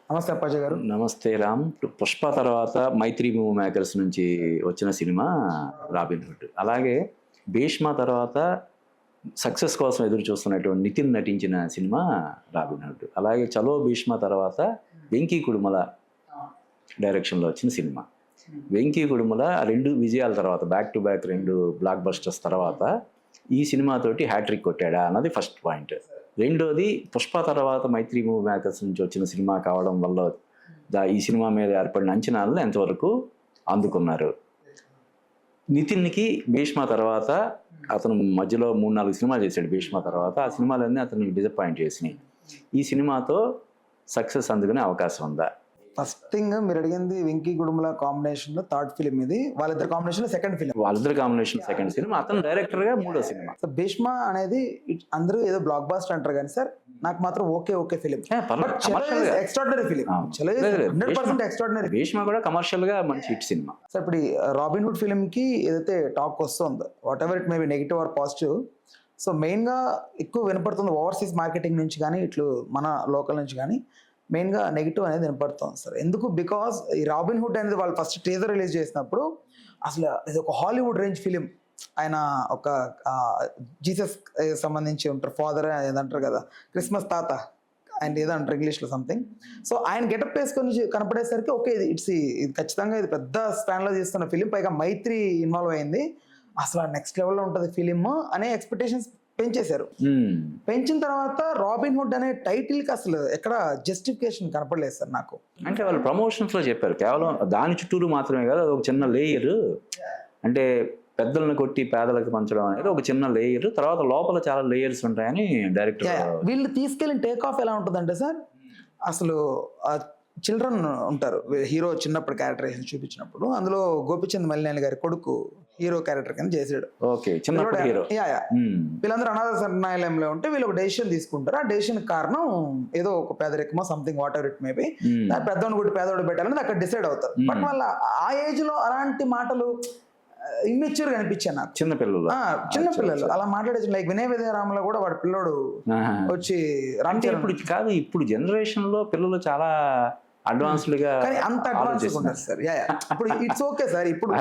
నమస్తే అప్పాజీ గారు. నమస్తే రామ్. పుష్ప తర్వాత మైత్రి మూవీ మేకర్స్ నుంచి వచ్చిన సినిమా రాబిన్ హుడ్. అలాగే భీష్మ తర్వాత సక్సెస్ కోసం ఎదురు చూస్తున్నటువంటి నితిన్ నటించిన సినిమా రాబిన్ హుడ్. అలాగే చలో భీష్మ తర్వాత వెంకీ కుడుమల డైరెక్షన్లో వచ్చిన సినిమా. వెంకీ కుడుమల రెండు విజయాల తర్వాత బ్యాక్ టు బ్యాక్ రెండు బ్లాక్ బస్టర్స్ తర్వాత ఈ సినిమాతోటి హ్యాట్రిక్ కొట్టాడా అన్నది ఫస్ట్ పాయింట్. రెండోది పుష్ప తర్వాత మైత్రి మూవీ మేకర్స్ నుంచి వచ్చిన సినిమా కావడం వల్ల ఈ సినిమా మీద ఏర్పడిన అంచనాలను ఎంతవరకు అందుకున్నారు. నితిన్కి భీష్మ తర్వాత అతను మధ్యలో 3-4 సినిమాలు చేశాడు. భీష్మ తర్వాత ఆ సినిమాలన్నీ అతను డిసప్పాయింట్ చేసినాయి. ఈ సినిమాతో సక్సెస్ అందుకునే అవకాశం ఉందా? ఫస్ట్ థింగ్ మీరు అడిగింది వెంకీ కుడుమల కాంబినేషన్ లో థర్డ్ ఫిలిం ఇది. వాళ్ళిద్దరు కాంబినేషన్ లో సెకండ్ ఫిలిం. వాళ్ళిద్దరు కాంబినేషన్ సెకండ్ సినిమా, అతను డైరెక్టర్ గా 3వ సినిమా. సో భీష్మ అనేది అందరూ ఏదో బ్లాక్ బాస్టర్ అంటారు కానీ సార్ నాకు మాత్రం okay film. Extraordinary film. 100% extraordinary. Bheeshma కూడా కమర్షియల్ గా మంచి హిట్ సినిమా. సార్ ఇప్పుడు రాబిన్ హుడ్ ఫిలిం కి ఏదైతే టాక్ వస్తుందో whatever it may be negative or positive, so main గా ఎక్కువ వినపడుతుంది ఓవర్సీస్ మార్కెటింగ్ నుంచి కానీ ఇట్లు మన లోకల్ నుంచి కానీ మెయిన్గా నెగిటివ్ అనేది వినపడుతుంది సార్. ఎందుకు? బికాస్ ఈ రాబిన్ హుడ్ అనేది వాళ్ళు ఫస్ట్ టీజర్ రిలీజ్ చేసినప్పుడు అసలు ఇది ఒక హాలీవుడ్ రేంజ్ ఫిలిం. ఆయన ఒక జీసస్ సంబంధించి ఉంటారు, ఫాదర్ ఏదంటారు కదా, క్రిస్మస్ తాత ఆయన ఏదో అంటారు ఇంగ్లీష్లో సంథింగ్. సో ఆయన గెటప్ వేసుకొని కనపడేసరికి ఓకే ఇది ఖచ్చితంగా ఇది పెద్ద స్పాన్లో చేస్తున్న ఫిలిం, పైగా మైత్రి ఇన్వాల్వ్ అయింది, అసలు నెక్స్ట్ లెవెల్లో ఉంటుంది ఫిలిం అనే ఎక్స్పెక్టేషన్స్ పెంచేశారు. పెంచిన తర్వాత రాబిన్ హుడ్ అనే టైటిల్ కి అసలు ఎక్కడ జస్టిఫికేషన్ కనపడలేదు సార్ నాకు. అంటే వాళ్ళు ప్రమోషన్స్ లో చెప్పారు కేవలం దాని చుట్టూరు మాత్రమే కాదు, అది ఒక చిన్న లేయర్. అంటే పెద్దలను కొట్టి పేదలకు పంచడం అనేది ఒక చిన్న లేయర్, తర్వాత లోపల చాలా లేయర్స్ ఉంటాయని డైరెక్టర్. వీళ్ళు తీసుకెళ్ళిన టేక్ ఆఫ్ ఎలా ఉంటుందంటే సార్, అసలు చిల్డ్రన్ ఉంటారు, హీరో చిన్నప్పుడు క్యారెక్టరైజేషన్ చూపించినప్పుడు అందులో గోపిచంద్ మలినేని గారి కొడుకు హీరో క్యారెక్టర్ కింద చేసాడు. వీళ్ళందరూ అనాథ శరణాలయంలో ఉంటే వీళ్ళు ఒక డెసిషన్ తీసుకుంటారు. ఆ డెసిషన్ కారణం ఏదో ఒక పేదరికమో something whatever it maybe, పెద్దోడు కొట్టి పేదోడు పెట్టాలని అక్కడ డిసైడ్ అవుతారు. బట్ వాళ్ళ ఆ ఏజ్ లో అలాంటి మాటలు ఇమ్మెచ్యూర్ గా అనిపించాను నాకు. చిన్నపిల్లలు అలా మాట్లాడేసి లైక్ వినయ విజయరామలో కూడా వాడు పిల్లోడు వచ్చి అంటే ఇప్పుడు జనరేషన్ లో పిల్లలు చాలా అడ్వాన్స్డ్ గా, కానీ అంత అడ్వాన్స్ ఉన్నారు సార్. ఇప్పుడు ఇట్స్ ఓకే సార్. ఇప్పుడు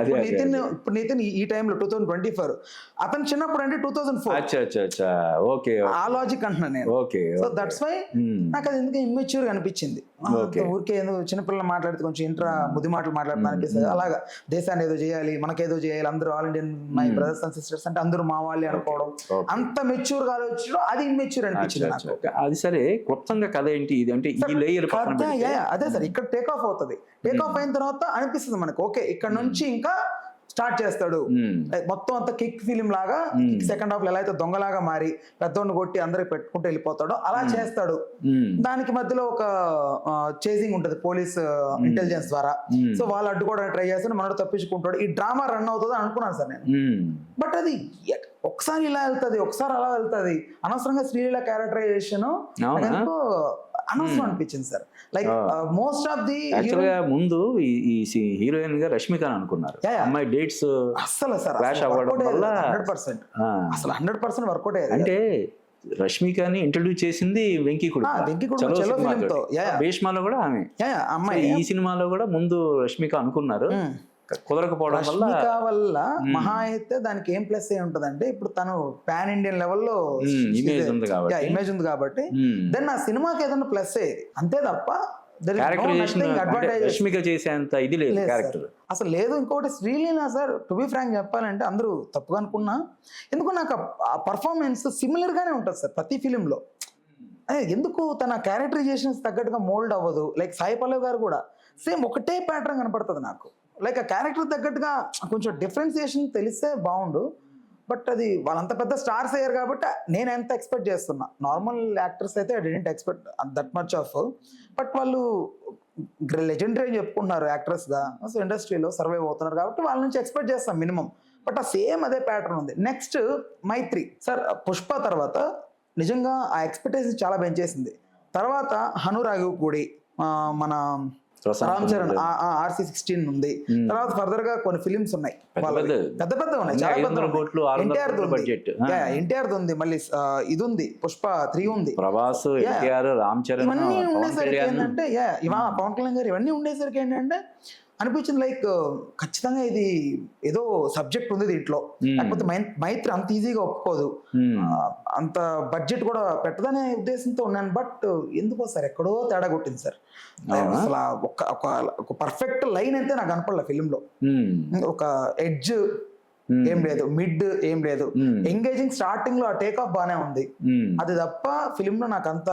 నితిన్ ఈ టైంలో 2024, అతను చిన్నప్పుడు అంటే 2004. ఆ లాజిక్ అంటున్నాను నేను. సో దట్స్ వై నాకు అది ఎందుకు ఇమ్మెచ్యూర్ గా అనిపించింది. ఊరికే ఏదో చిన్నపిల్లలు మాట్లాడితే కొంచెం ఇంట్రా ముద్దు మాటలు మాట్లాడుతున్నా అనిపిస్తుంది. అలాగా దేశాన్ని ఏదో చేయాలి, మనకేదో చేయాలి, అందరూ all Indian my brothers and sisters అంటే అందరూ మా వాళ్ళే అనుకోవడం, అంత మెచ్యూర్ గా ఆలోచించడం అది ఇమ్మెచ్యూర్ అనిపించింది నాకు. అది సరే, క్లుప్తంగా కథ ఏంటి ఇది అంటే ఈ లేయర్ అదే సార్ ఇక్కడ టేక్ ఆఫ్ అవుతుంది. టేక్ ఆఫ్ అయిన తర్వాత అనిపిస్తుంది మనకు ఓకే ఇక్కడ నుంచి ఇంకా స్టార్ట్ చేస్తాడు మొత్తం అంతా కిక్ ఫిలిం లాగా. సెకండ్ హాఫ్ లో ఎలా అయితే దొంగలాగా మారి పెద్దోడిని కొట్టి అందరికి పెట్టుకుంటూ వెళ్ళిపోతాడో అలా చేస్తాడు. దానికి మధ్యలో ఒక చేసింగ్ ఉంటది పోలీస్ ఇంటెలిజెన్స్ ద్వారా. సో వాళ్ళు అడ్డుకోవడానికి ట్రై చేస్తాడు, మనోడు తప్పించుకుంటాడు. ఈ డ్రామా రన్ అవుతుంది అనుకున్నాను సార్ నేను. బట్ అది ఒకసారి ఇలా వెళ్తుంది, ఒకసారి అలా వెళ్తుంది. అనవసరంగా శ్రీలీల క్యారెక్టరైజేషన్ అనవసరం అనిపించింది sir. Like most of the ముందు ఈ హీరోయిన్ గా రష్మిక అనుకున్నారు. అమ్మాయి డేట్స్ అసలు సార్ అవ్వడం వల్ల 100% అసలు 100% వర్కౌట్ అయ్యారు. అంటే రష్మికని ఇంట్రడ్యూస్ చేసింది వెంకీ కుడుమల. భీష్మలో కూడా ఆమె అమ్మాయి. ఈ సినిమాలో కూడా ముందు రష్మిక అనుకున్నారు, కుదరకపోవడం వల్ల మహా అయితే దానికి ఏం ప్లస్ అయి ఉంటదంటే ఇప్పుడు తను పాన్ ఇండియన్ లెవెల్లో ఇమేజ్ ఉంది కాబట్టి దెన్ ఆ సినిమాకి ఏదైనా ప్లస్ అయ్యేది అంతే తప్ప చేసేంత ఇది లేదు క్యారెక్టర్ అసలు లేదు. ఇంకొకటి Sreeleela sir to be frank చెప్పాలంటే అందరూ తప్పుగా అనుకున్నా, ఎందుకు నాకు ఆ పర్ఫార్మెన్స్ సిమిలర్ గానే ఉంటుంది సార్ ప్రతి ఫిలింలో. ఎందుకు తన క్యారెక్టరైజేషన్స్ తగ్గట్టుగా మోల్డ్ అవ్వదు. లైక్ సాయి పల్లవి గారు కూడా సేమ్ ఒకటే ప్యాటర్న్ కనపడుతుంది నాకు. లైక్ ఆ క్యారెక్టర్ తగ్గట్టుగా కొంచెం డిఫరెన్సియేషన్ తెలిస్తే బాగుండు. బట్ అది వాళ్ళంత పెద్ద స్టార్స్ అయ్యారు కాబట్టి నేను ఎంత ఎక్స్పెక్ట్ చేస్తున్నా. నార్మల్ యాక్టర్స్ అయితే I didn't expect that much of. But వాళ్ళు లెజెండరీ అని చెప్పుకుంటున్నారు యాక్టర్స్గా, సో ఇండస్ట్రీలో సర్వైవ్ అవుతున్నారు కాబట్టి వాళ్ళ నుంచి ఎక్స్పెక్ట్ చేస్తాం మినిమం. బట్ ఆ సేమ్ అదే ప్యాటర్న్ ఉంది. నెక్స్ట్ మైత్రి సార్ పుష్ప తర్వాత నిజంగా ఆ ఎక్స్పెక్టేషన్ చాలా పెంచేసింది. తర్వాత హనురాఘవ్ కూడి మన రామ్ చరణ్ RC16 ఉంది. తర్వాత ఫర్దర్ గా కొన్ని ఫిలిమ్స్ ఉన్నాయి, పెద్ద పెద్ద ఉన్నాయి, చాలా పెద్ద. ఎన్టీఆర్ ఉంది, మళ్ళీ ఇది ఉంది, పుష్ప 3 ఉంది, ప్రభాస్, ఎన్టీఆర్, రామ్ చరణ్, ఇవన్నీ ఉండేసరికి ఏంటంటే పవన్ కళ్యాణ్ గారు ఇవన్నీ ఉండేసరికి ఏంటంటే అనిపించింది లైక్ ఖచ్చితంగా ఇది ఏదో సబ్జెక్ట్ ఉంది దీంట్లో, లేకపోతే మైత్రి అంత ఈజీగా ఒప్పుకోదు, అంత బడ్జెట్ కూడా పెట్టదనే ఉద్దేశంతో ఉన్నాను. బట్ ఎందుకో సార్ ఎక్కడో తేడా కొట్టింది సార్. అసలు ఒక పర్ఫెక్ట్ లైన్ అయితే నాకు కనపడలే ఫిలిం లో. ఒక ఎడ్జ్ ఏం లేదు, మిడ్ ఏం లేదు, ఎంగేజింగ్ స్టార్టింగ్ లో ఆ టేక్ ఆఫ్ బానే ఉంది, అది తప్ప ఫిలిం లో నాకు అంత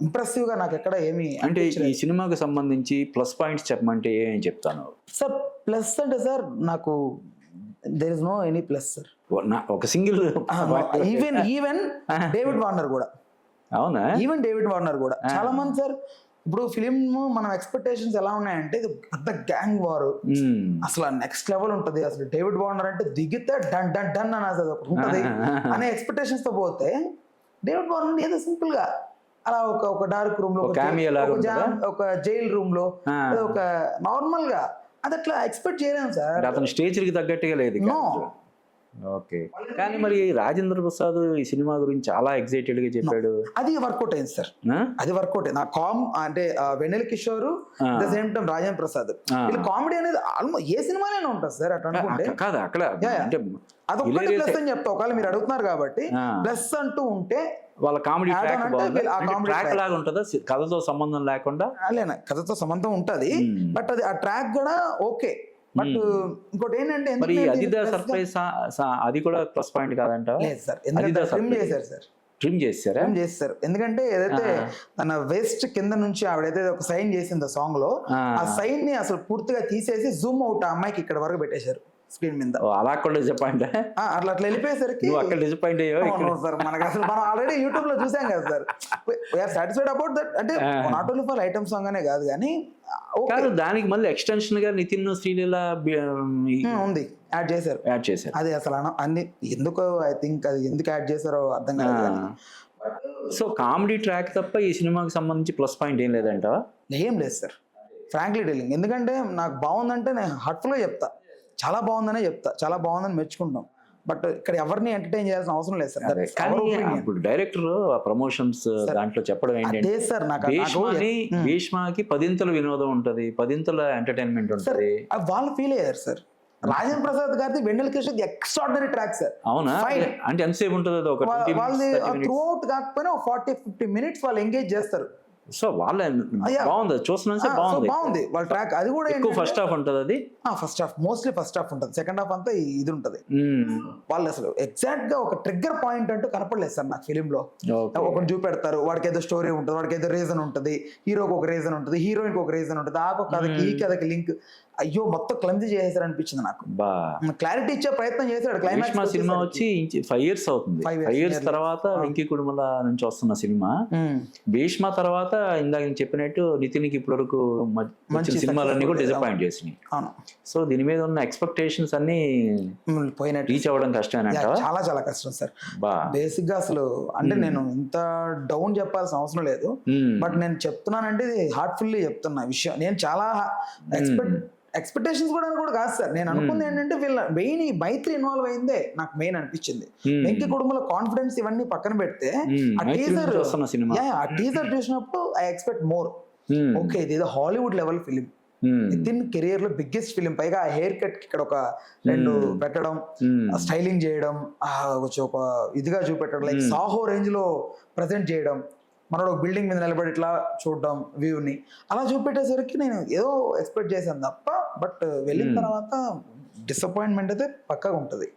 ఇంప్రెసివ్ గా నాకు ఎక్కడ ఏమి. అంటే ఈ సినిమాకి సంబంధించి ప్లస్ పాయింట్స్ చెప్పమంటే ఏం చెప్తాను సార్? ప్లస్ అంటే సార్ నాకు there is no any plus sir. ఒక సింగిల్ ఈవెన్ డేవిడ్ వార్నర్ కూడా, అవునా, ఈవెన్ డేవిడ్ వార్నర్ కూడా చాలా మంది సార్. ఇప్పుడు ఫిలిం మనం ఎక్స్పెక్టేషన్స్ ఎలా ఉన్నాయంటే ఇది పెద్ద గ్యాంగ్ వార్, అసలు నెక్స్ట్ లెవెల్ ఉంటది, అసలు డేవిడ్ వార్నర్ అంటే దిగితే డన్ డన్ డన్ అని అసలు ఉంటది అనే ఎక్స్పెక్టేషన్స్ తో పోతే డేవిడ్ వార్నర్ ఏదో సింపుల్ గా అలా ఒక డార్క్ రూమ్ లో, ఒక జైల్ రూమ్ లో, ఒక నార్మల్ గా, అది అట్లా ఎక్స్పెక్ట్ చేయలేము సార్. అతను స్టేజ్ కి తగ్గట్టుగా లేదు. ఓకే, కానీ మరి రాజేంద్ర ప్రసాద్ ఈ సినిమా గురించి చాలా ఎక్సైటెడ్ గా చెప్పాడు. అది వర్కౌట్ అయింది సార్, అది వర్కౌట్ అయింది. అంటే Vennela Kishore the same time Rajendra Prasad, వీళ్ళ కామెడీ అనేది ఆల్మోస్ట్ ఏ సినిమాలోనే ఉంటుంది సార్ అట్లా అనుకుంటే. కాదు అక్కడ అంటే అదొక్కటి ప్లస్ అని చెప్తా, ఒకవేళ మీరు అడుగుతున్నారు కాబట్టి ప్లస్ అంటూ ఉంటే వాళ్ళ కామెడీ ట్రాక్ లాగా ఉంటుందా, కథతో సంబంధం లేకుండా? లేనా, కథతో సంబంధం ఉంటది, బట్ అది ఆ ట్రాక్ కూడా ఓకే. బట్ ఇంకోటి ఏంటంటే సర్ప్రైజ్, అది కూడా ప్లస్ పాయింట్ కాదంట. లేదు సార్, ఎందుకంటే ట్రిమ్ చేశారు. ఎందుకంటే ఏదైతే తన వేస్ట్ కింద నుంచి ఆవిడైతే ఒక సైన్ చేసిందో సాంగ్ లో, ఆ సైన్ ని అసలు పూర్తిగా తీసేసి జూమ్ అవుట్ ఆ అమ్మాయికి ఇక్కడ వరకు పెట్టేశారు స్క్రీన్ మీద. అలా కూడా డిసప్పాయింట్, అట్లా వెళ్ళిపోయేసరికి అక్కడ డిసప్పాయింట్ అయ్యో సార్. మనకి అసలు మనం ఆల్రెడీ యూట్యూబ్ లో చూసాం కదా sir, we are satisfied about that. అంటే not only for item song అనే కాదు, కానీ దానికి మళ్ళీ ఎక్స్టెన్షన్ గా నితిన్ శ్రీలీల ఉంది, యాడ్ చేశారు. అది అసలు అన్ని ఎందుకో ఐ థింక్ అది ఎందుకు యాడ్ చేశారో అర్థం కాదు. సో కామెడీ ట్రాక్ తప్ప ఈ సినిమాకి సంబంధించి ప్లస్ పాయింట్ ఏం లేదంట? ఏం లేదు సార్, ఫ్రాంక్లీ టెల్లింగ్. ఎందుకంటే నాకు బాగుందంటే నేను హార్ట్ఫుల్ గా చెప్తా, చాలా బాగుందనే చెప్తా, చాలా బాగుందని మెచ్చుకుంటాం. బట్ ఇక్కడ ఎవరిని ఎంటర్టైన్ చేయాల్సిన అవసరం లేదు సార్. ఇప్పుడు డైరెక్టర్ ప్రమోషన్స్ దాంట్లో చెప్పడం ఏంటంటే సార్, భీష్మకి 10ంతల వినోదం ఉంటది, 10ంతల ఎంటర్టైన్మెంట్ ఉంటది. వాళ్ళు ఫీల్ అయ్యారు సార్. రాజేంద్ర ప్రసాద్ గారిది వెన్నెల కిషోర్ ఎక్స్ట్రాడినరీ ట్రాక్ సార్. అవునా, అంటే ఎంతసేపు ఉంటుంది? వాళ్ళది త్రూ అవుట్ కాకపోయినా 40-50 మినిట్స్ వాళ్ళు ఎంగేజ్ చేస్తారు. సో వాళ్ళ బాగుంది, చూస్తున్నా బాగుంది వాళ్ళ ట్రాక్. అది కూడా ఫస్ట్ హాఫ్ ఉంటుంది, అది first half mostly first half ఉంటుంది, సెకండ్ హాఫ్ అంతా ఇది ఉంటుంది. వాళ్ళు అసలు ఎగ్జాక్ట్ గా ఒక ట్రిగ్గర్ పాయింట్ అంటూ కనపడలేదు సార్ నాకు ఫిలిం లో. ఒకటి చూపెడతారు, వాడికి ఏదో స్టోరీ ఉంటుంది, వాడికి ఏదో రీజన్ ఉంటుంది, హీరోకి ఒక రీజన్ ఉంటుంది, హీరోయిన్ ఒక రీజన్ ఉంటుంది, ఆ కథకి ఈ కథకి లింక్. అయ్యో మొత్తం క్లమ్జీ చేసేసారు అనిపించింది నాకు. క్లారిటీ ఇచ్చే ప్రయత్నం చేశాడు. క్లైమాక్స్ సినిమా వచ్చి 5 years అవుతుంది. 5 years తర్వాత వెంకీ కుడుమల నుంచి వస్తున్న సినిమా. భీష్మ తర్వాత ఇందాక నేను చెప్పినట్టు నితిన్కి ఇప్పటి వరకు మంచి సినిమాలన్నీ కూడా డిసప్పాయింట్ చేసినాయి. సో దీని మీద ఉన్న ఎక్స్పెక్టేషన్స్ అన్ని పోయినట్టు రీచ్ అవ్వడం కష్టమేనంట. చాలా చాలా కష్టం సార్. బేసిక్ గా అసలు అంటే నేను ఇంత డౌన్ చెప్పాల్సిన అవసరం లేదు, బట్ నేను చెప్తున్నానంటే ఇది హార్ట్ఫుల్లీ చెప్తున్నా విషయం. నేను చాలా ఎక్స్పెక్టేషన్స్ కూడా కాదు సార్. నేను అనుకుంది ఏంటంటే వీళ్ళ మెయిన్ ఈ మైత్రి ఇన్వాల్వ్ అయిందే నాకు మెయిన్ అనిపించింది. వెంకీ కుటుంబంలో కాన్ఫిడెన్స్ ఇవన్నీ పక్కన పెడితే ఆ టీజర్ చూసినప్పుడు ఐ ఎక్స్పెక్ట్ మోర్. ఓకే, ఇది ఏదో Hollywood level film, Nithiin career లో బిగ్గెస్ట్ ఫిలిం. పైగా ఆ హెయిర్ కట్ కి ఇక్కడ ఒక 2 పెట్టడం, స్టైలింగ్ చేయడం, ఒక ఇదిగా చూపెట్టడం, లైక్ సాహో రేంజ్ లో ప్రజెంట్ చేయడం, మనోడు ఒక బిల్డింగ్ మీద నిలబడి ఇట్లా చూడడం వ్యూని, అలా చూపెట్టేసరికి నేను ఏదో ఎక్స్పెక్ట్ చేశాను తప్ప, బట్ వెళ్ళిన తర్వాత డిసప్పాయింట్మెంట్ అయితే పక్కగా ఉంటది.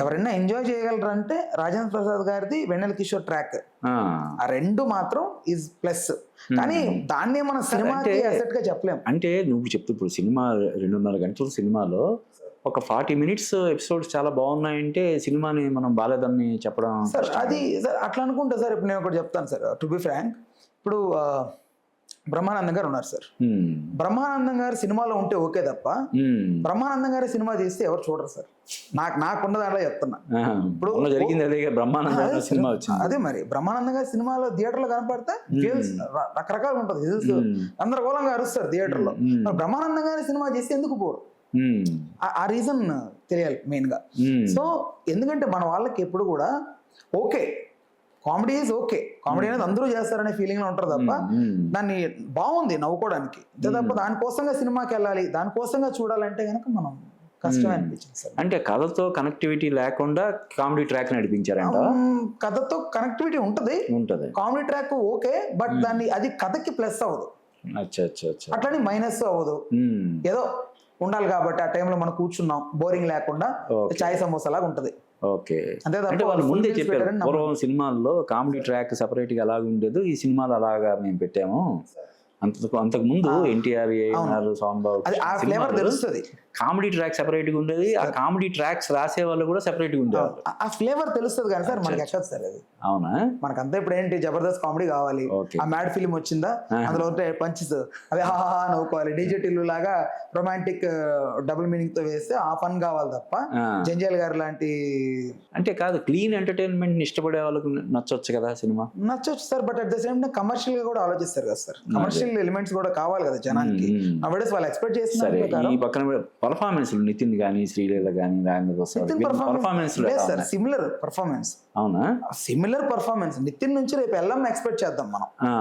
ఎవరైనా ఎంజాయ్ చేయగలరంటే రాజేంద్ర ప్రసాద్ గారిది వెన్నెల కిషోర్ ట్రాక్, ఆ 2 మాత్రం ఈజ్ ప్లస్. కానీ దాన్ని మన సినిమాకి అసెట్ గా చెప్పలేం. అంటే నువ్వు చెప్తూ ఇప్పుడు సినిమా 2.5 గంటల సినిమాలో ఒక 40 minutes ఎపిసోడ్స్ చాలా బాగున్నాయంటే సినిమాని మనం బాలేదని చెప్పడం సార్. అది సార్ అట్లా అనుకుంటా సార్. ఇప్పుడు నేను ఒకటి చెప్తాను సార్, టు బి ఫ్రాంక్. ఇప్పుడు బ్రహ్మానందం గారు ఉన్నారు సార్. ఉమ్, బ్రహ్మానందం గారు సినిమాలో ఉంటే ఓకే తప్ప ఉమ్. బ్రహ్మానందం గారి సినిమా తీస్తే ఎవరు చూడరు సార్. నాకున్న దాంట్లో చెప్తున్నా. ఆహా, మొన్న జరిగింది అదే బ్రహ్మానందం అదే సినిమా సార్. వచ్చింది. అదే మరి బ్రహ్మానందం గారి సినిమాలో థియేటర్లో కనపడితే ఫీల్స్ రకరకాలుగా ఉంటుంది. ఫీల్స్ గందరగోళంగా అరుస్తారు థియేటర్లో. మరి బ్రహ్మానందం గారి సినిమా చేస్తే ఎందుకు పోరు? ఉమ్, ఆ రీజన్ తెలియాలి మెయిన్ గా. ఉమ్, సో ఎందుకంటే మన వాళ్ళకి ఎప్పుడు కూడా okay comedy is okay, comedy అనేది అందరూ చేస్తారనే ఫీలింగ్ లో ఉంటారు తప్ప ఉమ్, దాన్ని బాగుంది నవ్వుకోవడానికి, అంతే తప్ప దానికోసంగా సినిమాకి వెళ్ళాలి దానికోసంగా చూడాలంటే కనుక మనం కష్టమే అనిపించింది సార్. అంటే కథతో కనెక్టివిటీ లేకుండా కామెడీ ట్రాక్ నడిపించారంట. కథతో కనెక్టివిటీ ఉంటది, ఉంటది. కామెడీ ట్రాక్ ఓకే, బట్ దాన్ని అది కథకి ప్లస్ అవ్వదు, అచ్చా అచ్చా అచ్చా. అట్లని మైనస్ అవ్వదు. ఉమ్, ఏదో ఉండాలి కాబట్టి ఆ టైంలో మనం కూర్చున్నాం బోరింగ్ లేకుండా Okay. చాయ్ సమోసా లాగా ఉంటది. ఓకే. అంతే తప్ప అంటే వాళ్ళు full ముందే meals చెప్పారు పెట్టారని నమ్మను. పూర్వం సినిమాల్లో కామెడీ ట్రాక్ సెపరేట్ గా అలాగ ఉండేది, ఈ సినిమాలో అలాగా మేము పెట్టాము. అంతకు ముందు ఎన్టీఆర్, ఏఎన్ఆర్, సాంబాబు అది ఆ ఫ్లేవర్ తెలుస్తుంది, కామెడీ ట్రాక్ సెపరేట్ గా ఉండేది. ఆ కామెడీ ట్రాక్స్ రాసే వాళ్ళు కూడా సెపరేట్ గా ఉండేవాళ్ళు. ఆ ఫ్లేవర్ తెలుస్తుంది కానీ సార్ మనకి ఎక్కదు సార్ అది. అవునా? మనకంతా ఇప్పుడు ఏంటి జబర్దస్త్ కామెడీ కావాలి, Okay. ఆ మ్యాడ్ ఫిల్మ్ వచ్చిందా అందులో పంచెస్ అవి హాహా నవ్వుకోవాలి, డిజిటల్ లాగా రొమాంటిక్ డబుల్ మీనింగ్ తో వేస్తే ఆ ఫన్ కావాలి తప్ప ఆ. జంజాల్ గారు లాంటి అంటే కాదు, క్లీన్ ఎంటర్టైన్మెంట్ ని ఇష్టపడే వాళ్ళకు నచ్చొచ్చు కదా సినిమా. నచ్చొచ్చు sir, but at the same time commercial గా కూడా ఆలోచిస్తారు కదా సార్, కమర్షియల్ ఎలిమెంట్స్ కూడా కావాలి కదా జనానికి. నవడేస్ వాళ్ళు ఎక్స్పెక్ట్ సరే, చేస్తున్నారు. ఈ పక్కన పర్ఫార్మెన్స్ నితిన్ గానీ, శ్రీలీల గానీ, పర్ఫార్మెన్స్ సార్ సిమిలర్ పర్ఫార్మెన్స్, అవునా? సిమిలర్ పర్ఫార్మెన్స్ నితిన్ నుంచి రేపు ఎల్లమ్మ ఎక్స్పెక్ట్ చేద్దాం మనం. ఆ,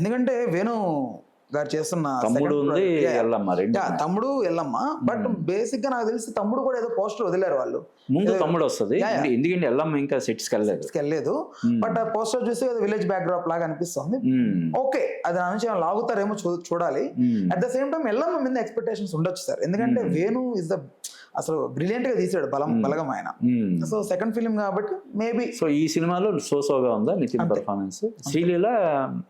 ఎందుకంటే వేణు గారు చేస్తున్న తమ్ముడు second ఉంది, project. Yeah. ఎల్లమ్మ రెండు. Yeah, తమ్ముడు ఎల్లమ్మ, బట్ బేసిక్ గా నాకు తెలిసి తమ్ముడు కూడా ఏదో పోస్టర్ వదిలేరు వాళ్ళు, ముందు తమ్ముడు వస్తుంది. Yeah, yeah. ఎందుకంటే ఎల్లమ్మ ఇంకా సెట్స్ వెళ్ళలేదు. వెళ్ళలేదు. బట్ ఆ పోస్టర్ చూస్తే విలేజ్ బ్యాక్ డ్రాప్ లాగా అనిపిస్తుంది. ఉమ్, ఓకే, అది నా నుంచి ఏమైనా లాగుతారేమో చూడాలి. Um, at the same time Yellamma మీద ఎక్స్పెక్టేషన్స్ ఉండొచ్చు సార్, ఎందుకంటే వేణు ఇస్ ద అసలు బ్రిలియంట్ గా తీసాడు బలగం ఆయన. ఉమ్. సో సెకండ్ ఫిలిం కాబట్టి మేబీ సో ఈ సినిమాలో సోసోగా ఉందా నితిన్ పర్ఫార్మెన్స్? శ్రీలీల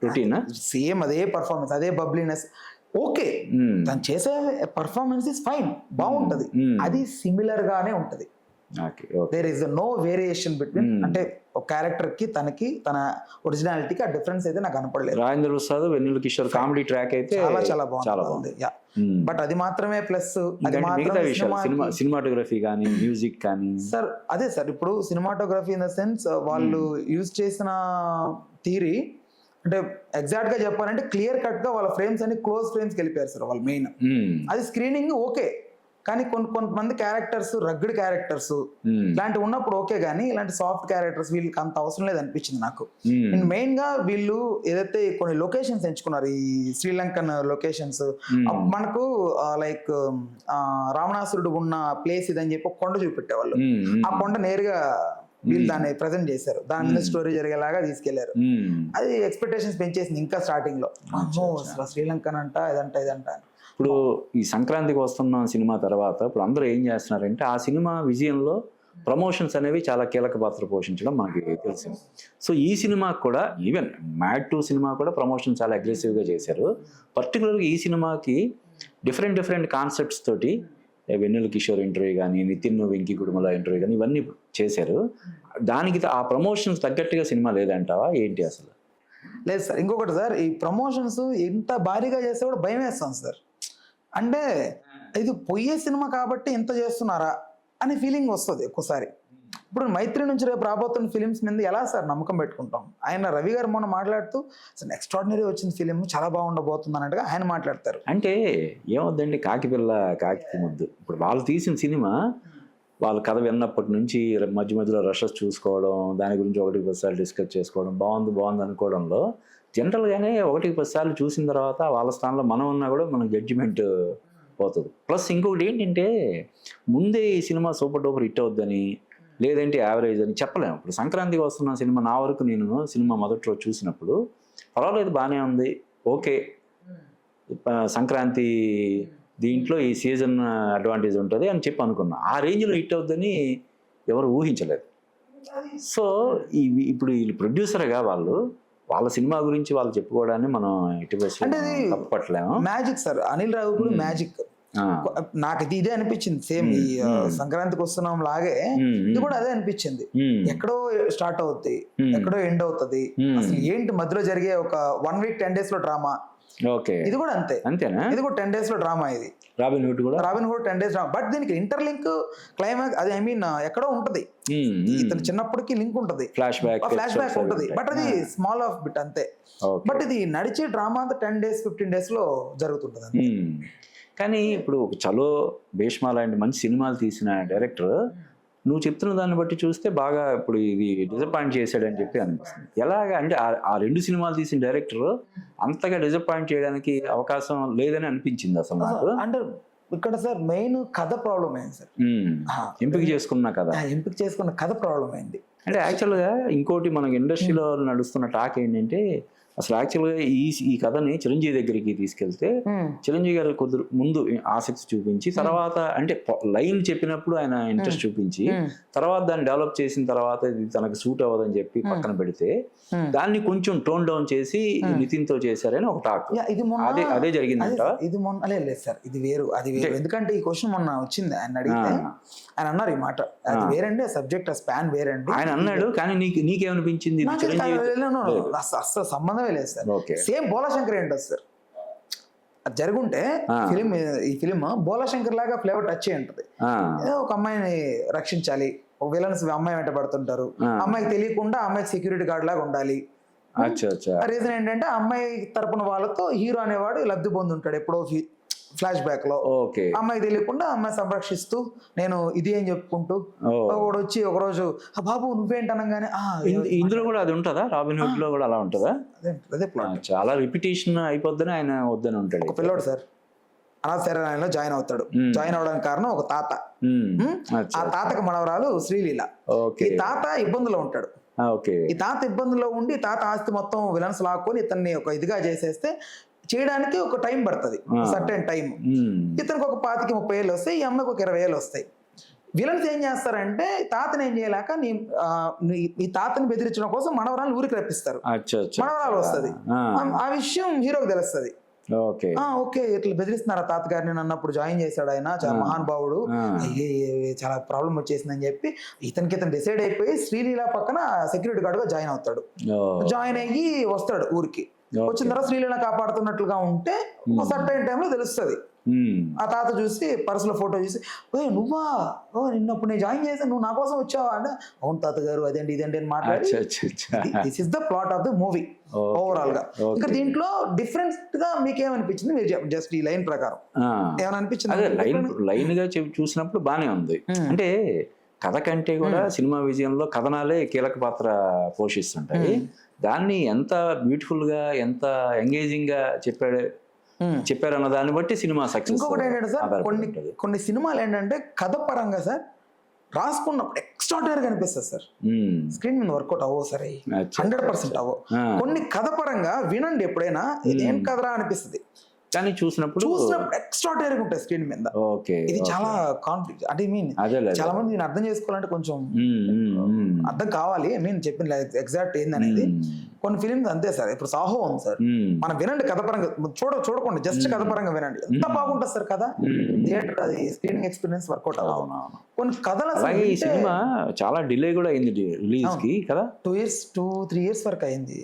రొటీనా? సేమ్ అదే పర్ఫార్మెన్స్, అదే బబ్లీనెస్. ఓకే, తను చేసే పర్ఫార్మెన్స్ ఇస్ ఫైన్, బాగుంటది. అది సిమిలర్ గానే ఉంటది. There is no variation between, అంటే ఒక క్యారెక్టర్ కి తనకి తన ఒరిజినాలిటీకి ఆ డిఫరెన్స్ అయితే నాకు కనపడలేదు. రాజేంద్ర ప్రసాద్, వెన్నెల కిషోర్ కామెడీ ట్రాక్ అయితే చాలా బాగుంది. బట్ అది మాత్రమే ప్లస్, అది మిగతా విషయాలు మాత్రమే సినిమాటోగ్రఫీ కానీ, మ్యూజిక్ కానీ. సార్ అదే సార్, ఇప్పుడు సినిమాటోగ్రఫీ ఇన్ ద సెన్స్ వాళ్ళు యూజ్ చేసిన థియరీ అంటే ఎగ్జాక్ట్ గా చెప్పాలంటే క్లియర్ కట్ గా వాళ్ళ ఫ్రేమ్స్ అన్ని క్లోజ్ ఫ్రేమ్స్ కి వెళ్ళిపోయారు సార్ వాళ్ళు మెయిన్. అది స్క్రీనింగ్ ఓకే, కానీ కొంతమంది క్యారెక్టర్స్ రగ్గుడ్ క్యారెక్టర్స్ ఇలాంటి ఉన్నప్పుడు ఓకే, కానీ ఇలాంటి సాఫ్ట్ క్యారెక్టర్స్ వీళ్ళకి అంత అవసరం లేదు అనిపించింది నాకు. అండ్ మెయిన్ గా వీళ్ళు ఏదైతే కొన్ని లొకేషన్స్ ఎంచుకున్నారు, ఈ శ్రీలంకన్ లొకేషన్స్, మనకు లైక్ రావణాసురుడు ఉన్న ప్లేస్ ఇదని చెప్పి ఒక కొండ చూపెట్టేవాళ్ళు, ఆ కొండ నేరుగా వీళ్ళు దాన్ని ప్రజెంట్ చేశారు, దాని మీద స్టోరీ జరిగేలాగా తీసుకెళ్లారు. అది ఎక్స్పెక్టేషన్స్ పెంచేసింది ఇంకా స్టార్టింగ్ లో, శ్రీలంకన్ అంట ఇదంట. ఇప్పుడు ఈ సంక్రాంతికి వస్తున్న సినిమా తర్వాత ఇప్పుడు అందరూ ఏం చేస్తున్నారంటే ఆ సినిమా విజయంలో ప్రమోషన్స్ అనేవి చాలా కీలక పాత్ర పోషించడం మనకి తెలిసింది. సో ఈ సినిమాకి కూడా ఈవెన్ మ్యాడ్ 2 సినిమా కూడా ప్రమోషన్ చాలా అగ్రెసివ్గా చేశారు. పర్టికులర్గా ఈ సినిమాకి డిఫరెంట్ కాన్సెప్ట్స్ తోటి వెన్నెల కిషోర్ ఇంటర్వ్యూ కానీ, నితిన్ వెంకీ గుడిమల ఇంటర్వ్యూ కానీ ఇవన్నీ చేశారు. దానికి ఆ ప్రమోషన్స్ తగ్గట్టుగా సినిమా లేదంటావా ఏంటి అసలు? లేదు సార్, ఇంకొకటి సార్, ఈ ప్రమోషన్స్ ఎంత భారీగా చేస్తే కూడా భయం వేస్తాం సార్. అంటే ఇది పోయే సినిమా కాబట్టి ఎంత చేస్తున్నారా అనే ఫీలింగ్ వస్తుంది ఒక్కోసారి. ఇప్పుడు మైత్రి నుంచి రేపు రాబోతున్న ఫిలిమ్స్ మీద ఎలా సార్ నమ్మకం పెట్టుకుంటాం? ఆయన రవి గారు మొన్న మాట్లాడుతూ అసలు ఎక్స్ట్రాడినరీ వచ్చిన ఫిలిం, చాలా బాగుండబోతుంది అన్నట్టుగా ఆయన మాట్లాడతారు. అంటే ఏమవుద్దండి, కాకి పిల్ల కాకి ముద్దు. ఇప్పుడు వాళ్ళు తీసిన సినిమా వాళ్ళ కథ విన్నప్పటి నుంచి మధ్యలో రషెస్ చూసుకోవడం, దాని గురించి 1-10 సార్లు డిస్కస్ చేసుకోవడం, బాగుంది అనుకోవడంలో జనరల్గానే 1-10 సార్లు చూసిన తర్వాత వాళ్ళ స్థానంలో మనం ఉన్నా కూడా మనకు జడ్జిమెంట్ పోతుంది. ప్లస్ ఇంకొకటి ఏంటంటే ముందే ఈ సినిమా సూపర్ డూపర్ హిట్ అవుద్దని లేదంటే యావరేజ్ అని చెప్పలేము. ఇప్పుడు సంక్రాంతికి వస్తున్న సినిమా నా వరకు నేను సినిమా మొదటి రోజు చూసినప్పుడు పర్వాలేదు, బాగానే ఉంది, ఓకే, సంక్రాంతి దీంట్లో ఈ సీజన్ అడ్వాంటేజ్ ఉంటుంది అని చెప్పి అనుకున్నా. ఆ రేంజ్లో హిట్ అవుద్దని ఎవరు ఊహించలేదు. సో ఇప్పుడు వీళ్ళు ప్రొడ్యూసర్గా వాళ్ళ సినిమా గురించి వాళ్ళు చెప్పుకోవడాన్ని మనం అంటే తప్పట్లేము. Magic sir, Anil Ravipudi magic. నాకు ఇదే అనిపించింది, సేమ్ ఈ సంక్రాంతికి వస్తున్నాం లాగే ఇది కూడా అదే అనిపించింది. ఎక్కడో స్టార్ట్ అవుద్ది, ఎక్కడో ఎండ్ అవుతుంది, అసలు ఏంటి మధ్యలో జరిగే ఒక 1 వీక్ 10 days లో డ్రామా, ఓకే, ఇది కూడా అంతే. అంతేనా? ఇది కూడా 10 days లో డ్రామా ఇది. రాబిన్ హుడ్ కూడా 10 days డ్రామా. బట్ దీనికి ఇంటర్లింక్ క్లైమాక్స్ అది ఎక్కడో ఉంటది. ఇతను చిన్నప్పటికి లింక్ ఉంటది, ఫ్లాష్ బ్యాక్ ఉంటది. బట్ అది స్మాల్ ఆఫ్ బిట్ అంతే. బట్ ఇది నడిచే డ్రామా అంతా 10 days 15 days లో జరుగుతుంటది. కానీ ఇప్పుడు చలో, భీష్మ లాంటి మంచి సినిమాలు తీసిన డైరెక్టర్ నువ్వు చెప్తున్న దాన్ని బట్టి చూస్తే బాగా ఇప్పుడు ఇది డిసప్పాయింట్ చేశాడని చెప్పి అనిపిస్తుంది. ఎలాగా అంటే ఆ 2 సినిమాలు తీసిన డైరెక్టర్ అంతగా డిసప్పాయింట్ చేయడానికి అవకాశం లేదని అనిపించింది అసలు నాకు. అంటే ఇక్కడ సార్ మెయిన్ కథ ప్రాబ్లం అయింది సార్. ఎంపిక చేసుకున్న కథ ప్రాబ్లం అయింది. అంటే యాక్చువల్గా ఇంకోటి మనకి ఇండస్ట్రీలో నడుస్తున్న టాక్ ఏంటంటే, అసలు యాక్చువల్గా ఈ కథని చిరంజీవి దగ్గరికి తీసుకెళ్తే చిరంజీవి గారు కొద్ది ముందు ఆసక్తి చూపించి, తర్వాత అంటే లైన్ చెప్పినప్పుడు ఆయన ఇంట్రెస్ట్ చూపించి, తర్వాత దాన్ని డెవలప్ చేసిన తర్వాత ఇది తనకు సూట్ అవ్వదని చెప్పి పక్కన పెడితే, దాన్ని కొంచెం టోన్ డౌన్ చేసి నితిన్ తో చేశారని ఒక టాక్. అదే జరిగిందంట. ఇది మొన్న లేదు సార్, ఇది వేరు, అది వేరు. ఎందుకంటే ఈ క్వశ్చన్ మొన్న వచ్చింది, ఆయన అడిగితే ఆయన అన్నారు ఈ మాట, అది వేరండి, సబ్జెక్ట్ స్పాన్ వేరండి ఆయన అన్నాడు. కానీ నీకేమనిపించింది? అసలు సంబంధమే లేదు సార్. సేమ్ బోలాశంకర్ ఏంటో సార్, అది జరుగుంటే ఈ ఫిలిం బోలాశంకర్ లాగా ఫ్లేవర్ టచ్ అయి ఉంటది. ఒక అమ్మాయిని రక్షించాలి, ఒక విలన్స్ అమ్మాయి వెంట పడుతుంటారు, అమ్మాయికి తెలియకుండా అమ్మాయికి సెక్యూరిటీ గార్డ్ లాగా ఉండాలి. రీజన్ ఏంటంటే అమ్మాయి తరపున వాళ్ళతో హీరో అనేవాడు లబ్ధి పొందుంటాడు ఎప్పుడో ఫ్లాష్ బ్యాక్ లో. అమ్మాయి తెలియకుండా అమ్మాయి సంరక్షిస్తూ నేను ఇది అని చెప్పుకుంటూ ఒకడు వచ్చి ఒకరోజు బాబు నువ్వేంటనగానే ఇందులో కూడా అది ఉంటుందా? రాబిన్ హుడ్ లో కూడా అలా ఉంటుందా? అదే ప్లాట్. చాలా రిపిటేషన్ అయిపోద్దని ఆయన వద్దని ఉంటాడు. ఒక పిల్లోడు సార్ అనాథ శరణాలయంలో జాయిన్ అవుతాడు. జాయిన్ అవడానికి కారణం ఒక తాత. ఆ తాతకు మనవరాలు శ్రీలీల. ఈ తాత ఇబ్బందులో ఉంటాడు. ఈ తాత ఇబ్బందుల్లో ఉండి తాత ఆస్తి మొత్తం విలన్స్ లాక్కొని ఇతన్ని ఒక ఇదిగా చేసేస్తే చేయడానికి ఒక టైం పడుతుంది, సర్టెన్ టైం. ఇతనికి ఒక 25-30 ఏళ్ళు వస్తాయి, ఈ అమ్మకి ఒక 20 ఏళ్ళు వస్తాయి. విలన్స్ ఏం చేస్తారంటే తాతని ఏం చేయలేక ఈ తాతని బెదిరించడం కోసం మనవరాలు ఊరికి రప్పిస్తారు. మనవరాలు వస్తుంది, ఆ విషయం హీరోకి తెలుస్తుంది. ఓకే ఇట్లా బెదిరిస్తున్నారు ఆ తాతగారిని అన్నప్పుడు జాయిన్ చేశాడు ఆయన, చాలా మహానుభావుడు, చాలా ప్రాబ్లం వచ్చేసిందని చెప్పి ఇతను డిసైడ్ అయిపోయి శ్రీలీల పక్కన సెక్యూరిటీ గార్డ్ గా జాయిన్ అవుతాడు. జాయిన్ అయ్యి వస్తాడు ఊరికి. వచ్చిన తర్వాత శ్రీలీల కాపాడుతున్నట్లుగా ఉంటే సర్టైన్ టైంలో తెలుస్తుంది. ఆ తాత చూసి పర్సులో ఫోటో చూసి నువ్వా నిన్నప్పుడు నేను జాయిన్ చేశాను, నువ్వు నా కోసం వచ్చావా అంటే అవును తాత గారు అదేంటి ఇదేంటి అని మాట్లాడి this is the plot of the movie overall గా. ఇంకా దీంట్లో డిఫరెంట్ గా మీకేమనిపించింది మీరు జస్ట్ ఈ లైన్ ప్రకారం ఏమైనా అనిపించింది? లైన్ గా చూసినప్పుడు బానే ఉంది. అంటే కథ కంటే కూడా సినిమా విజయంలో కథనాలే కీలక పాత్ర పోషిస్తుంటాయి. దాన్ని ఎంత బ్యూటిఫుల్ గా ఎంత ఎంగేజింగ్ గా చెప్పారన్న దాన్ని బట్టి సినిమా సక్సెస్. ఇంకొకటి ఏంటంటే సార్ కొన్ని సినిమాలు ఏంటంటే కథ పరంగా సార్ రాసుకున్నప్పుడు ఎక్స్ట్రాడినరీగా అనిపిస్తుంది సార్, స్క్రీన్ మీద వర్కౌట్ అవ్వవు సరే 100% అవ్వవు. కొన్ని కథ పరంగా వినండి ఎప్పుడైనా ఇదేం కథరా అనిపిస్తుంది, కానీ చూసినప్పుడు ఎక్స్ట్రాడినరీగా ఉంటాయి స్క్రీన్ మీద. ఇది చాలా కాన్ఫ్లిక్ట్ అంటే చాలా మంది దీన్ని అర్థం చేసుకోవాలంటే కొంచెం అర్థం కావాలి. చెప్పిన ఎగ్జాక్ట్ ఏందనేది. కొన్ని ఫిలిమ్స్ అంతే సార్. ఇప్పుడు సాహో ఉంది సార్, మనం వినండి కథ పరంగా చూడకుండా జస్ట్ కథ పరంగా వినండి, ఎంత బాగుంటుంది సార్ కథ. థియేటర్ అది స్క్రీనింగ్ ఎక్స్పీరియన్స్ వర్కౌట్ అవ్వదు. కొన్ని కథలు ఈ సినిమా చాలా డిలే కూడా అయింది రిలీజ్ కి కదా, 2-3 years వరకు అయింది.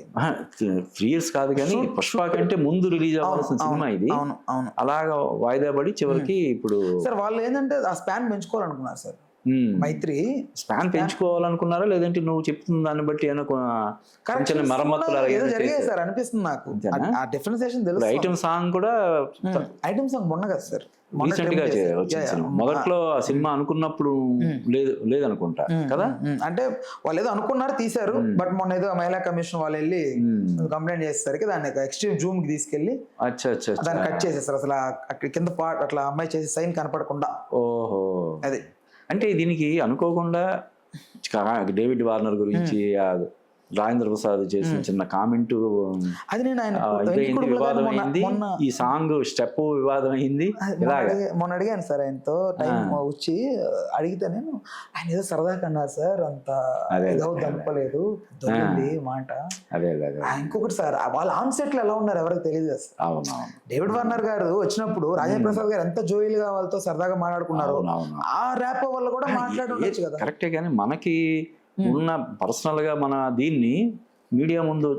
3 years కాదు కానీ పుష్ప కంటే ముందు రిలీజ్ అవ్వాల్సిన సినిమా ఇది. అలాగా వాయిదా పడి చివరికి ఇప్పుడు సార్ వాళ్ళు ఏంటంటే ఆ స్పాన్ పెంచుకోవాలనుకున్నారు సార్. మైత్రి స్పాన్ పెంచుకోవాలనుకున్నారా లేదంటే నువ్వు చెప్తున్న దాన్ని బట్టి మరమ్మతులు జరిగాయి సార్ అనిపిస్తుంది నాకు. ఆ డిఫరెన్సియేషన్ తెలుసు. ఐటమ్ సాంగ్ కూడా ఐటమ్ సాంగ్ మొన్న కదా సార్ రీసెంట్ గా వచ్చింది. మొదట్లో ఆ సినిమా అనుకున్నప్పుడు లేదనుకుంటా కదా, అంటే వాళ్ళు ఏదో అనుకున్నారు తీశారు. బట్ మొన్న ఏదో మహిళా కమిషన్ వాళ్ళు వెళ్ళి కంప్లైంట్ చేసేసరికి దాన్ని ఎక్స్ట్రీమ్ జూమ్ కి తీసుకెళ్లి దాన్ని కట్ చేసేస్తారు. అసలు అక్కడ కింద పార్ట్ అట్లా అమ్మాయి చేసే సైన్ కనపడకుండా. ఓహో, అది అంటే దీనికి అనుకోకుండా డేవిడ్ వార్నర్ గురించి రాజేంద్ర ప్రసాద్ చేసిన చిన్న కామెంట్ అది నేను వివాదం అయింది. ఈ సాంగ్ స్టెప్ వివాదం అయింది. మొన్న అడిగాను సార్ ఆయనతో టైం వచ్చి అడిగితే నేను ఆయన ఏదో సరదాగా అన్నారు సార్, అంత ఏదో దంపలేదు దొరికింది మాట. ఇంకొకటి సార్ వాళ్ళ ఆన్ సెట్లు ఎలా ఉన్నారు ఎవరికి తెలియదు కదా సార్. డేవిడ్ వార్నర్ గారు వచ్చినప్పుడు రాజేంద్ర ప్రసాద్ గారు ఎంత జోయిల్గా వాళ్ళతో సరదాగా మాట్లాడుకున్నారు. ఆ ర్యాప్ వల్ల కూడా మాట్లాడవచ్చు కదా. కరెక్టే, కానీ మనకి ఉన్న పర్సనల్ గా మన దీన్ని మీడియా ముందు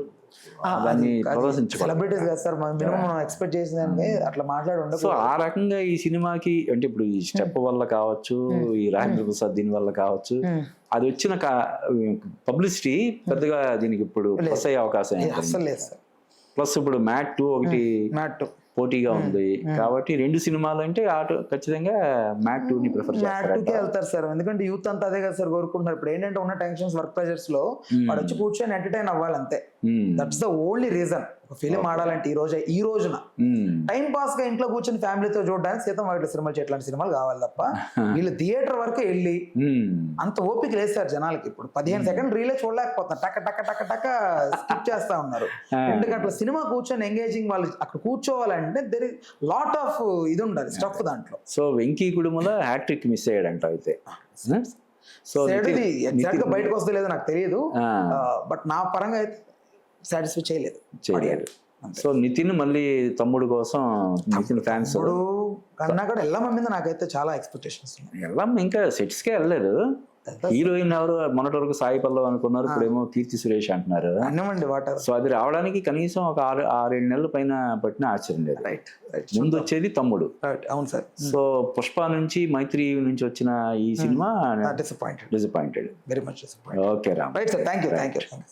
దాన్ని ప్రదర్శించుకోవాలి. సెలబ్రిటీస్ కదా సార్, మినిమం మనం ఎక్స్పెక్ట్ చేసేదానికి అట్లా మాట్లాడి సో ఉండదు. ఆ రకంగా ఈ సినిమాకి అంటే ఇప్పుడు ఈ స్టెప్ వల్ల కావచ్చు, ఈ రాజేంద్ర ప్రసాద్ దీని వల్ల కావచ్చు, అది వచ్చిన పబ్లిసిటీ పెద్దగా దీనికి ఇప్పుడు ప్లస్ అయ్యే అవకాశం అస్సలు లేదు సార్. ప్లస్ ఇప్పుడు మ్యాట్ 2 ఒకటి మ్యాట్ పోటీగా ఉంది కాబట్టి 2 సినిమాలు అంటే ఖచ్చితంగా మ్యాట్ 2ని ప్రిఫర్ చేస్తారు. మ్యాట్కే వెళ్తారు సార్, ఎందుకంటే యూత్ అంతా అదే కదా సార్ కోరుకుంటున్నారు. ఇప్పుడు ఏంటంటే ఉన్న టెన్షన్స్, వర్క్ ప్రెషర్స్ లో వాడు వచ్చి కూర్చొని ఎంటర్టైన్ అవ్వాలి అంతే. That's the only reason. ఒక ఫిలిం ఆడాలంటే ఈ రోజున టైం పాస్ గా ఇంట్లో కూర్చొని ఫ్యామిలీతో చూడడానికి సీతం వాటి సినిమాలు ఇట్లాంటి సినిమాలు కావాలి తప్ప వీళ్ళు థియేటర్ వరకు వెళ్ళి అంత ఓపిక లేదు సార్ జనాలకి. ఇప్పుడు 15 సెకండ్ రీలే చూడలేకపోతున్నారు, టక్క టక్క టక్క టక్క స్కిప్ చేస్తా ఉన్నారు. 2 గంటల సినిమా కూర్చొని ఎంగేజింగ్ వాళ్ళు అక్కడ కూర్చోవాలంటే దెర్ ఇస్ లాట్ ఆఫ్ ఇది ఉండాలి స్టఫ్ దాంట్లో. So Venky Kudumula hat trick miss అయ్యాడంట అయితే. సో ఎగ్జాక్ట్ గా బయటకు వస్తే లేదో నాకు తెలియదు, బట్ నా పరంగా అయితే సాటిస్ఫై చేయలేదు. సో నితిన్ మళ్ళీ తమ్ముడు కోసం, నితిన్ ఫ్యాన్స్ కన్నా కూడా ఎల్లమ్మ మీద నాకైతే చాలా ఎక్స్పెక్టేషన్స్ ఉన్నాయి. ఎల్లమ్మ ఇంకా సెట్స్ కే వెళ్ళలేదు. హీరోయిన్ ఎవరు మొన్నటి వరకు సాయి పల్లవ్ అనుకున్నారు, ఇప్పుడేమో కీర్తి సురేష్ అంటున్నారు. అన్నమండి వాటర్. సో అది రావడానికి కనీసం ఒక 6-7 నెలల పైన పట్టిన ఆశ్చర్యం లేదు. ముందు వచ్చేది తమ్ముడు. అవును సార్. సో పుష్ప నుంచి, మైత్రి నుంచి వచ్చిన ఈ cinema disappointed, disappointed, very much disappointed. Okay Ram. Right sir, thank you.